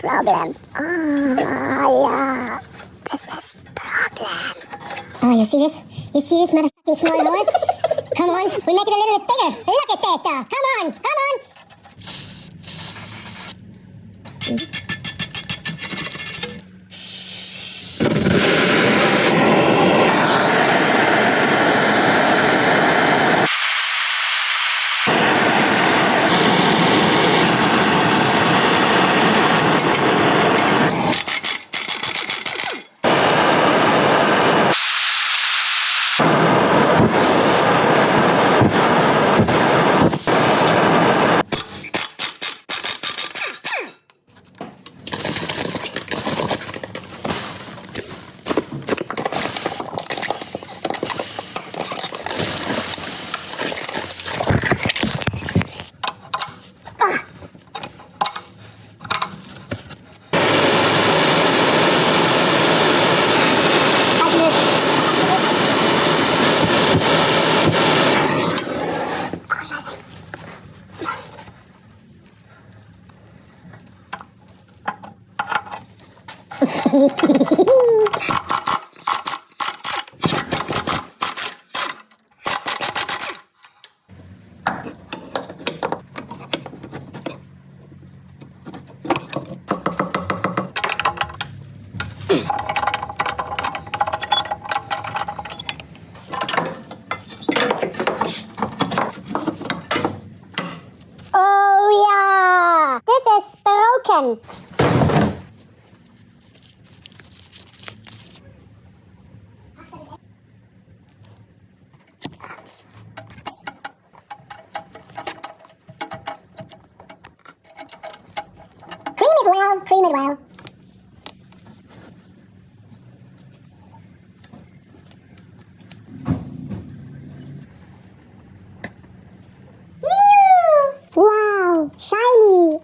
problem. Yeah. This is problem. Oh, you see this? You see this motherfucking small hole? Come on, we make it a little bit bigger. Look at this, though. Come on, come on. Oh, yeah. This is broken. Cream it well, cream it well. Wow, shiny.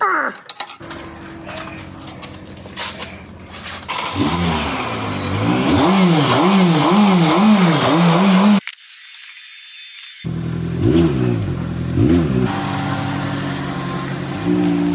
Ah.